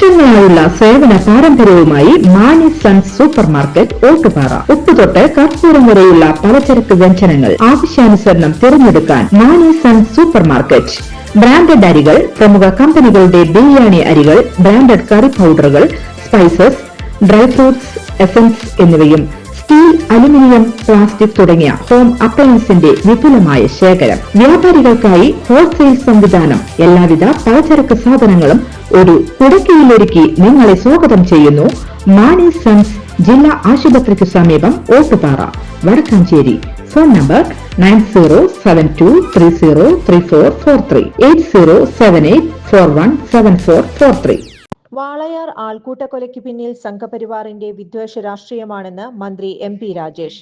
വർഷങ്ങളായുള്ള സേവന പാരമ്പര്യവുമായി Mani sons super market Ottupara. ഉപ്പുതൊട്ട് കർപ്പൂരം വരെയുള്ള പലചരക്ക് വ്യഞ്ജനങ്ങൾ ആവശ്യാനുസരണം തിരഞ്ഞെടുക്കാൻ Mani sons super market. Branded അരികൾ, പ്രമുഖ കമ്പനികളുടെ ബിരിയാണി അരികൾ, ബ്രാൻഡഡ് കറി പൗഡറുകൾ, സ്പൈസസ്, ഡ്രൈ ഫ്രൂട്ട്സ്, എസൻസ് എന്നിവയും സ്റ്റീൽ, അലുമിനിയം, പ്ലാസ്റ്റിക് തുടങ്ങിയ ഹോം അപ്ലയൻസിന്റെ വിപുലമായ ശേഖരം. വ്യാപാരികൾക്കായി ഹോൾസെയിൽ സംവിധാനം. എല്ലാവിധ പലചരക്ക് സാധനങ്ങളും ഒരു കുടക്കീഴിലൊരുക്കി നിങ്ങളെ സ്വാഗതം ചെയ്യുന്നു. മാണി സൺസ് ജില്ലാ ആശുപത്രിക്ക് സമീപം ഓട്ടുപാറ, വടക്കാഞ്ചേരി. Phone number 9072303443 8078417443. വാളയാർ ആൾക്കൂട്ടക്കൊലയ്ക്ക് പിന്നിൽ സംഘപരിവാറിന്റെ വിദ്വേഷ രാഷ്ട്രീയമാണെന്ന് മന്ത്രി MP രാജേഷ്.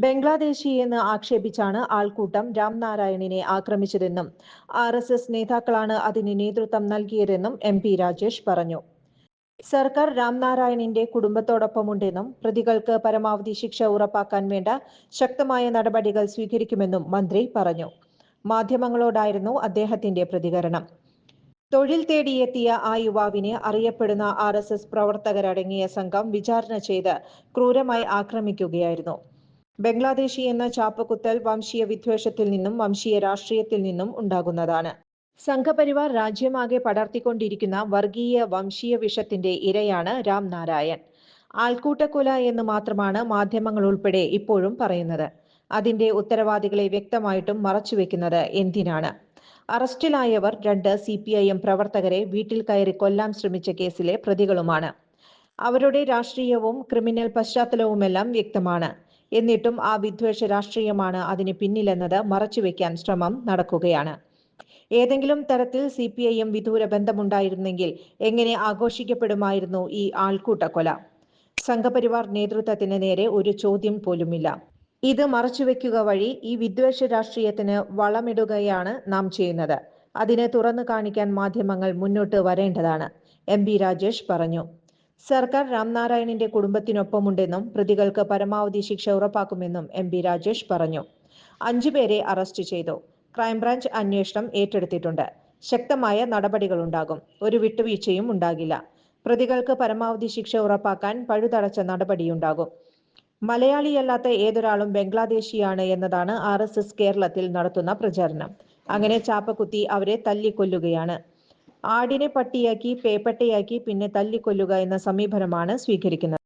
ബംഗ്ലാദേശിയെന്ന് ആക്ഷേപിച്ചാണ് ആൾക്കൂട്ടം രാംനാരായണനെ ആക്രമിച്ചതെന്നും RSS നേതാക്കളാണ് അതിന് നേതൃത്വം നൽകിയതെന്നും MP രാജേഷ് പറഞ്ഞു. സർക്കാർ രാംനാരായണന്റെ കുടുംബത്തോടൊപ്പമുണ്ടെന്നും പ്രതികൾക്ക് പരമാവധി ശിക്ഷ ഉറപ്പാക്കാൻ വേണ്ട ശക്തമായ നടപടികൾ സ്വീകരിക്കുമെന്നും മന്ത്രി പറഞ്ഞു. മാധ്യമങ്ങളോടായിരുന്നു അദ്ദേഹത്തിന്റെ പ്രതികരണം. തൊഴിൽ തേടിയെത്തിയ ആ യുവാവിനെ അറിയപ്പെടുന്ന RSS പ്രവർത്തകരടങ്ങിയ സംഘം വിചാരണ ചെയ്ത് ക്രൂരമായി ആക്രമിക്കുകയായിരുന്നു. ബംഗ്ലാദേശി എന്ന ചാപ്പകുത്തൽ വംശീയ വിദ്വേഷത്തിൽ നിന്നും വംശീയ രാഷ്ട്രീയത്തിൽ നിന്നും ഉണ്ടാകുന്നതാണ്. സംഘപരിവാർ രാജ്യമാകെ പടർത്തിക്കൊണ്ടിരിക്കുന്ന വർഗീയ വംശീയ വിഷത്തിന്റെ ഇരയാണ് രാംനാരായൺ. ആൾക്കൂട്ടക്കൊല എന്ന് മാത്രമാണ് മാധ്യമങ്ങൾ ഉൾപ്പെടെ ഇപ്പോഴും പറയുന്നത്. അതിന്റെ ഉത്തരവാദികളെ വ്യക്തമായിട്ടും മറച്ചുവെക്കുന്നത് എന്തിനാണ്? അറസ്റ്റിലായവർ 2 CPIM പ്രവർത്തകരെ വീട്ടിൽ കയറി കൊല്ലാൻ ശ്രമിച്ച കേസിലെ പ്രതികളുമാണ്. അവരുടെ രാഷ്ട്രീയവും ക്രിമിനൽ പശ്ചാത്തലവുമെല്ലാം വ്യക്തമാണ്. എന്നിട്ടും ആ വിദ്വേഷ രാഷ്ട്രീയമാണ് അതിന് പിന്നിലെന്നത് മറച്ചുവെക്കാൻ ശ്രമം നടക്കുകയാണ്. ഏതെങ്കിലും തരത്തിൽ CPIM വിദൂര ബന്ധമുണ്ടായിരുന്നെങ്കിൽ എങ്ങനെ ആഘോഷിക്കപ്പെടുമായിരുന്നു ഈ ആൾക്കൂട്ടക്കൊല? സംഘപരിവാർ നേതൃത്വത്തിന് നേരെ ഒരു ചോദ്യം പോലുമില്ല. ഇത് മറച്ചുവെക്കുക വഴി ഈ വിദ്വേഷ രാഷ്ട്രീയത്തിന് വളമിടുകയാണ് നാം ചെയ്യുന്നത്. അതിനെ തുറന്നു കാണിക്കാൻ മാധ്യമങ്ങൾ മുന്നോട്ട് വരേണ്ടതാണ്, MP രാജേഷ് പറഞ്ഞു. സർക്കാർ രാംനാരായണന്റെ കുടുംബത്തിനൊപ്പമുണ്ടെന്നും പ്രതികൾക്ക് പരമാവധി ശിക്ഷ ഉറപ്പാക്കുമെന്നും MP രാജേഷ് പറഞ്ഞു. 5 പേരെ അറസ്റ്റ് ചെയ്തു. ക്രൈംബ്രാഞ്ച് അന്വേഷണം ഏറ്റെടുത്തിട്ടുണ്ട്. ശക്തമായ നടപടികളുണ്ടാകും. ഒരു വിട്ടുവീഴ്ചയും ഉണ്ടാകില്ല. പ്രതികൾക്ക് പരമാവധി ശിക്ഷ ഉറപ്പാക്കാൻ പഴുതടച്ച നടപടിയുണ്ടാകും. മലയാളിയല്ലാത്ത ഏതൊരാളും ബംഗ്ലാദേശിയാണ് എന്നതാണ് RSS കേരളത്തിൽ നടത്തുന്ന പ്രചാരണം. അങ്ങനെ ചാപ്പകുത്തി അവരെ തല്ലിക്കൊല്ലുകയാണ്. ആടിനെ പട്ടിയാക്കി പേപ്പട്ടയാക്കി പിന്നെ തല്ലിക്കൊല്ലുക എന്ന സമീപനമാണ് സ്വീകരിക്കുന്നത്.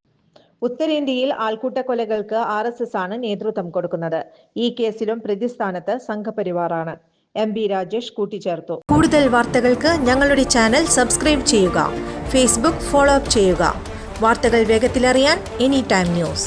ഉത്തരേന്ത്യയിൽ ആൾക്കൂട്ടക്കൊലകൾക്ക് RSS ആണ് നേതൃത്വം കൊടുക്കുന്നത്. ഈ കേസിലും പ്രതിസ്ഥാനത്ത് സംഘപരിവാറാണ്, MP രാജേഷ് കൂട്ടിച്ചേർത്തു. കൂടുതൽ വാർത്തകൾക്ക് ഞങ്ങളുടെ ചാനൽ സബ്സ്ക്രൈബ് ചെയ്യുക. Facebook ഫോളോ അപ്പ് ചെയ്യുക. വാർത്തകൾ വേഗത്തിലറിയാൻ Anytime News.